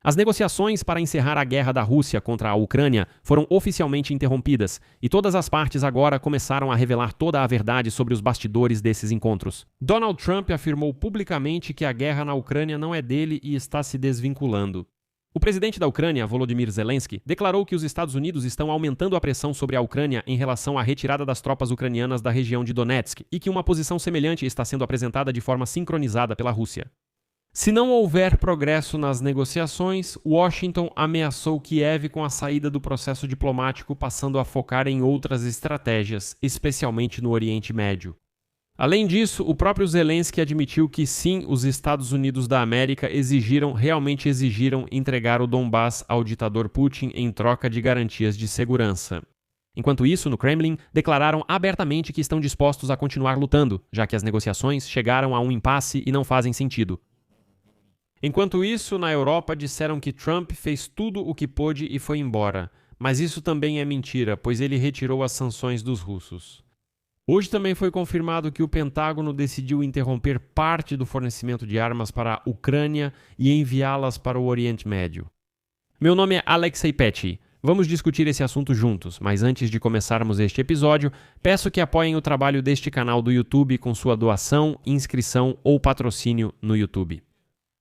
As negociações para encerrar a guerra da Rússia contra a Ucrânia foram oficialmente interrompidas e todas as partes agora começaram a revelar toda a verdade sobre os bastidores desses encontros. Donald Trump afirmou publicamente que a guerra na Ucrânia não é dele e está se desvinculando. O presidente da Ucrânia, Volodymyr Zelensky, declarou que os Estados Unidos estão aumentando a pressão sobre a Ucrânia em relação à retirada das tropas ucranianas da região de Donetsk e que uma posição semelhante está sendo apresentada de forma sincronizada pela Rússia. Se não houver progresso nas negociações, Washington ameaçou Kiev com a saída do processo diplomático, passando a focar em outras estratégias, especialmente no Oriente Médio. Além disso, o próprio Zelensky admitiu que sim, os Estados Unidos da América realmente exigiram entregar o Donbass ao ditador Putin em troca de garantias de segurança. Enquanto isso, no Kremlin, declararam abertamente que estão dispostos a continuar lutando, já que as negociações chegaram a um impasse e não fazem sentido. Enquanto isso, na Europa disseram que Trump fez tudo o que pôde e foi embora. Mas isso também é mentira, pois ele retirou as sanções dos russos. Hoje também foi confirmado que o Pentágono decidiu interromper parte do fornecimento de armas para a Ucrânia e enviá-las para o Oriente Médio. Meu nome é Alexei Petty. Vamos discutir esse assunto juntos, mas antes de começarmos este episódio, peço que apoiem o trabalho deste canal do YouTube com sua doação, inscrição ou patrocínio no YouTube.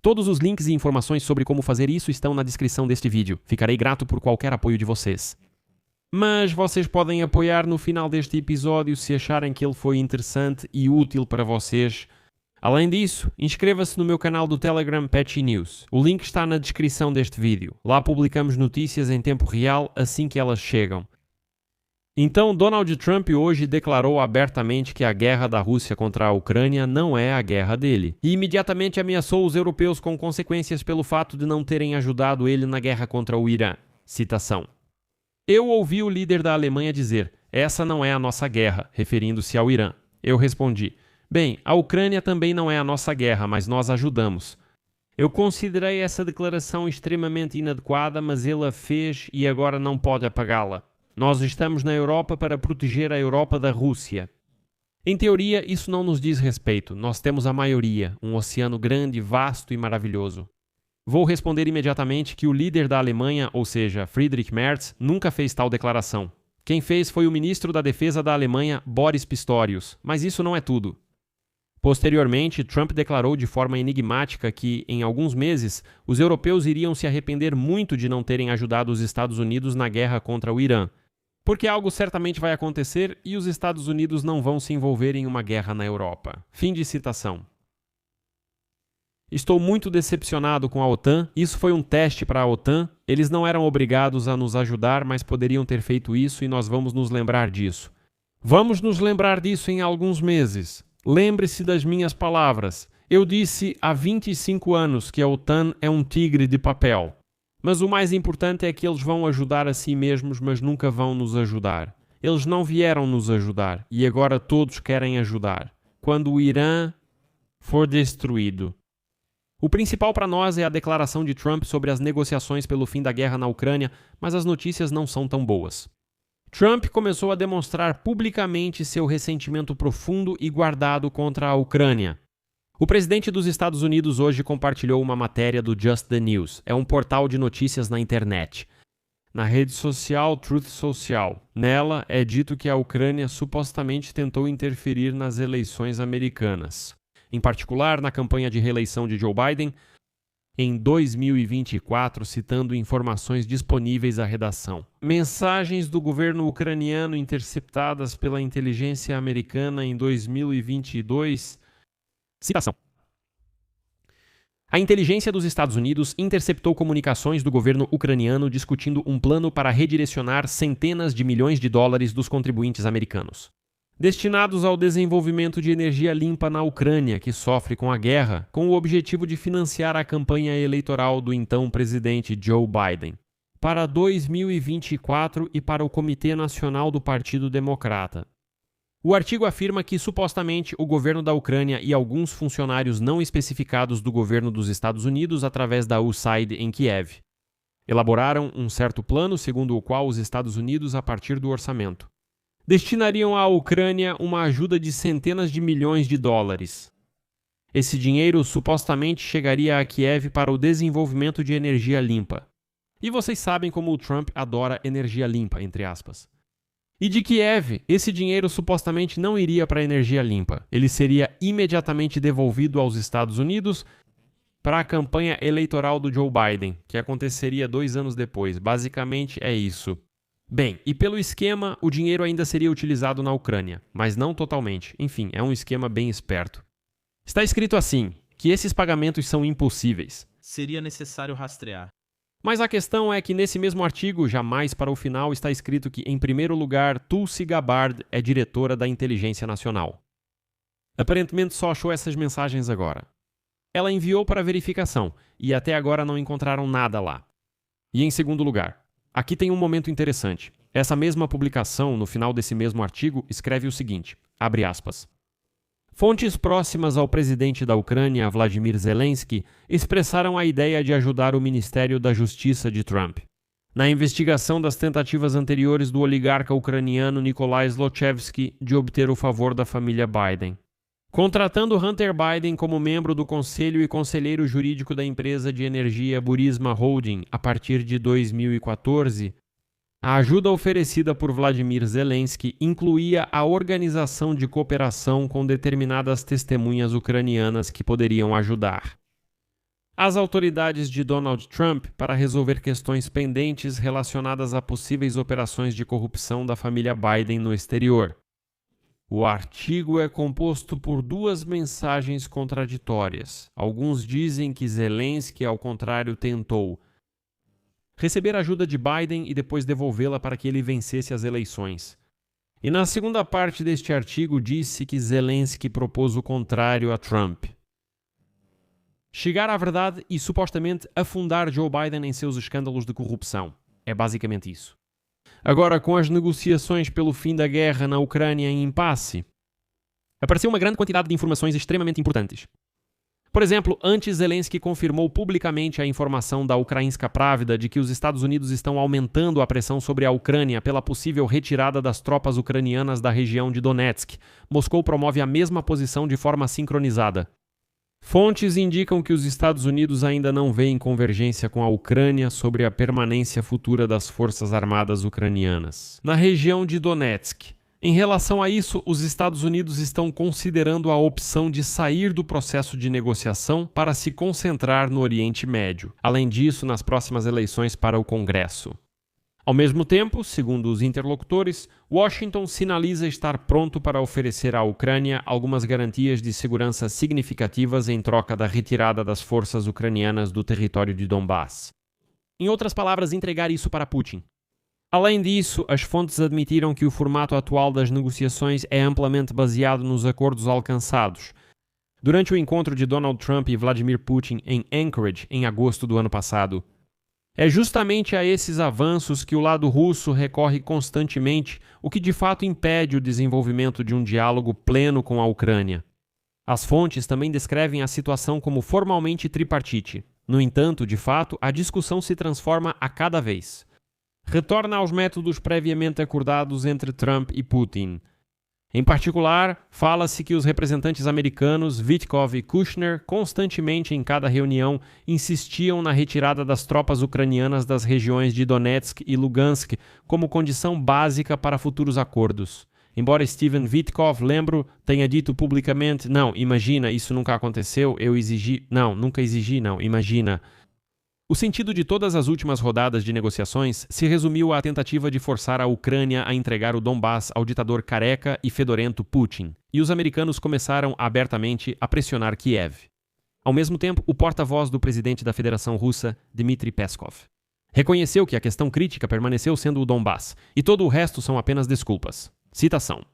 Todos os links e informações sobre como fazer isso estão na descrição deste vídeo. Ficarei grato por qualquer apoio de vocês. Mas vocês podem apoiar no final deste episódio se acharem que ele foi interessante e útil para vocês. Além disso, inscreva-se no meu canal do Telegram Petty News. O link está na descrição deste vídeo. Lá publicamos notícias em tempo real assim que elas chegam. Então, Donald Trump hoje declarou abertamente que a guerra da Rússia contra a Ucrânia não é a guerra dele. E imediatamente ameaçou os europeus com consequências pelo fato de não terem ajudado ele na guerra contra o Irã. Citação. Eu ouvi o líder da Alemanha dizer, essa não é a nossa guerra, referindo-se ao Irã. Eu respondi, bem, a Ucrânia também não é a nossa guerra, mas nós ajudamos. Eu considerei essa declaração extremamente inadequada, mas ele a fez e agora não pode apagá-la. Nós estamos na Europa para proteger a Europa da Rússia. Em teoria, isso não nos diz respeito. Nós temos a maioria, um oceano grande, vasto e maravilhoso. Vou responder imediatamente que o líder da Alemanha, ou seja, Friedrich Merz, nunca fez tal declaração. Quem fez foi o ministro da Defesa da Alemanha, Boris Pistorius, mas isso não é tudo. Posteriormente, Trump declarou de forma enigmática que, em alguns meses, os europeus iriam se arrepender muito de não terem ajudado os Estados Unidos na guerra contra o Irã. Porque algo certamente vai acontecer e os Estados Unidos não vão se envolver em uma guerra na Europa. Fim de citação. Estou muito decepcionado com a OTAN. Isso foi um teste para a OTAN. Eles não eram obrigados a nos ajudar, mas poderiam ter feito isso e nós vamos nos lembrar disso. Vamos nos lembrar disso em alguns meses. Lembre-se das minhas palavras. Eu disse há 25 anos que a OTAN é um tigre de papel. Mas o mais importante é que eles vão ajudar a si mesmos, mas nunca vão nos ajudar. Eles não vieram nos ajudar e agora todos querem ajudar. Quando o Irã for destruído. O principal para nós é a declaração de Trump sobre as negociações pelo fim da guerra na Ucrânia, mas as notícias não são tão boas. Trump começou a demonstrar publicamente seu ressentimento profundo e guardado contra a Ucrânia. O presidente dos Estados Unidos hoje compartilhou uma matéria do Just the News. É um portal de notícias na internet. Na rede social Truth Social. Nela é dito que a Ucrânia supostamente tentou interferir nas eleições americanas. Em particular, na campanha de reeleição de Joe Biden, em 2024, citando informações disponíveis à redação. Mensagens do governo ucraniano interceptadas pela inteligência americana em 2022. Citação. A inteligência dos Estados Unidos interceptou comunicações do governo ucraniano discutindo um plano para redirecionar centenas de milhões de dólares dos contribuintes americanos, destinados ao desenvolvimento de energia limpa na Ucrânia, que sofre com a guerra, com o objetivo de financiar a campanha eleitoral do então presidente Joe Biden, para 2024 e para o Comitê Nacional do Partido Democrata. O artigo afirma que, supostamente, o governo da Ucrânia e alguns funcionários não especificados do governo dos Estados Unidos, através da USAID em Kiev, elaboraram um certo plano segundo o qual os Estados Unidos, a partir do orçamento, destinariam à Ucrânia uma ajuda de centenas de milhões de dólares. Esse dinheiro supostamente chegaria a Kiev para o desenvolvimento de energia limpa. E vocês sabem como o Trump adora energia limpa, entre aspas. E de Kiev, esse dinheiro supostamente não iria para a energia limpa. Ele seria imediatamente devolvido aos Estados Unidos para a campanha eleitoral do Joe Biden, que aconteceria 2 anos depois. Basicamente é isso. Bem, e pelo esquema, o dinheiro ainda seria utilizado na Ucrânia, mas não totalmente. Enfim, é um esquema bem esperto. Está escrito assim, que esses pagamentos são impossíveis. Seria necessário rastrear. Mas a questão é que nesse mesmo artigo, já mais para o final, está escrito que, em primeiro lugar, Tulsi Gabbard é diretora da Inteligência Nacional. Aparentemente só achou essas mensagens agora. Ela enviou para verificação e até agora não encontraram nada lá. E em segundo lugar, aqui tem um momento interessante. Essa mesma publicação, no final desse mesmo artigo, escreve o seguinte, abre aspas. Fontes próximas ao presidente da Ucrânia, Vladimir Zelensky, expressaram a ideia de ajudar o Ministério da Justiça de Trump na investigação das tentativas anteriores do oligarca ucraniano Nikolai Zlochevsky de obter o favor da família Biden. Contratando Hunter Biden como membro do conselho e conselheiro jurídico da empresa de energia Burisma Holding a partir de 2014, a ajuda oferecida por Vladimir Zelensky incluía a organização de cooperação com determinadas testemunhas ucranianas que poderiam ajudar as autoridades de Donald Trump para resolver questões pendentes relacionadas a possíveis operações de corrupção da família Biden no exterior. O artigo é composto por 2 mensagens contraditórias. Alguns dizem que Zelensky, ao contrário, tentou receber ajuda de Biden e depois devolvê-la para que ele vencesse as eleições. E na segunda parte deste artigo disse que Zelensky propôs o contrário a Trump. Chegar à verdade e supostamente afundar Joe Biden em seus escândalos de corrupção. É basicamente isso. Agora, com as negociações pelo fim da guerra na Ucrânia em impasse, apareceu uma grande quantidade de informações extremamente importantes. Por exemplo, antes Zelensky confirmou publicamente a informação da Ukrainska Pravda de que os Estados Unidos estão aumentando a pressão sobre a Ucrânia pela possível retirada das tropas ucranianas da região de Donetsk. Moscou promove a mesma posição de forma sincronizada. Fontes indicam que os Estados Unidos ainda não veem convergência com a Ucrânia sobre a permanência futura das forças armadas ucranianas na região de Donetsk. Em relação a isso, os Estados Unidos estão considerando a opção de sair do processo de negociação para se concentrar no Oriente Médio. Além disso, nas próximas eleições para o Congresso. Ao mesmo tempo, segundo os interlocutores, Washington sinaliza estar pronto para oferecer à Ucrânia algumas garantias de segurança significativas em troca da retirada das forças ucranianas do território de Donbass. Em outras palavras, entregar isso para Putin. Além disso, as fontes admitiram que o formato atual das negociações é amplamente baseado nos acordos alcançados durante o encontro de Donald Trump e Vladimir Putin em Anchorage, em agosto do ano passado. É justamente a esses avanços que o lado russo recorre constantemente, o que de fato impede o desenvolvimento de um diálogo pleno com a Ucrânia. As fontes também descrevem a situação como formalmente tripartite. No entanto, de fato, a discussão se transforma a cada vez. Retorna aos métodos previamente acordados entre Trump e Putin. Em particular, fala-se que os representantes americanos Witkoff e Kushner constantemente em cada reunião insistiam na retirada das tropas ucranianas das regiões de Donetsk e Lugansk como condição básica para futuros acordos. Embora Steven Witkoff, lembro, tenha dito publicamente, não, imagina, isso nunca aconteceu, eu exigi, não, nunca exigi, não, imagina. O sentido de todas as últimas rodadas de negociações se resumiu à tentativa de forçar a Ucrânia a entregar o Donbass ao ditador careca e fedorento Putin, e os americanos começaram abertamente a pressionar Kiev. Ao mesmo tempo, o porta-voz do presidente da Federação Russa, Dmitry Peskov, reconheceu que a questão crítica permaneceu sendo o Donbass, e todo o resto são apenas desculpas. Citação.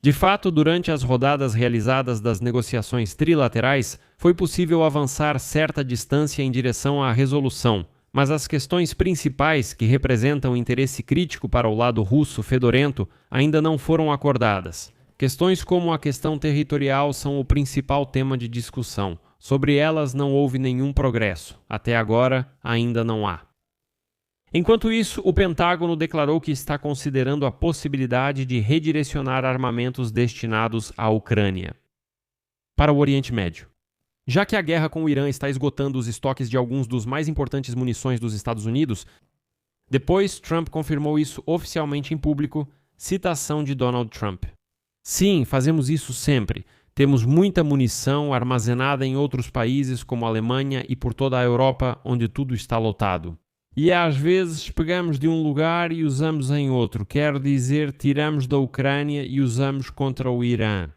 De fato, durante as rodadas realizadas das negociações trilaterais, foi possível avançar certa distância em direção à resolução, mas as questões principais que representam interesse crítico para o lado russo fedorento ainda não foram acordadas. Questões como a questão territorial são o principal tema de discussão. Sobre elas não houve nenhum progresso. Até agora, ainda não há. Enquanto isso, o Pentágono declarou que está considerando a possibilidade de redirecionar armamentos destinados à Ucrânia para o Oriente Médio. Já que a guerra com o Irã está esgotando os estoques de alguns dos mais importantes munições dos Estados Unidos, depois Trump confirmou isso oficialmente em público, citação de Donald Trump. Sim, fazemos isso sempre. Temos muita munição armazenada em outros países como a Alemanha e por toda a Europa, onde tudo está lotado. E às vezes pegamos de um lugar e usamos em outro, quero dizer, tiramos da Ucrânia e usamos contra o Irã.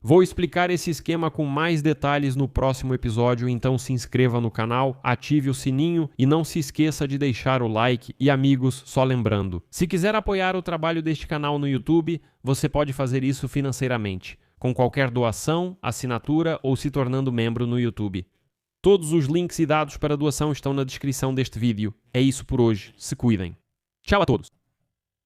Vou explicar esse esquema com mais detalhes no próximo episódio, então se inscreva no canal, ative o sininho e não se esqueça de deixar o like. E amigos, só lembrando, se quiser apoiar o trabalho deste canal no YouTube, você pode fazer isso financeiramente, com qualquer doação, assinatura ou se tornando membro no YouTube. Todos os links e dados para doação estão na descrição deste vídeo. É isso por hoje, se cuidem. Tchau a todos!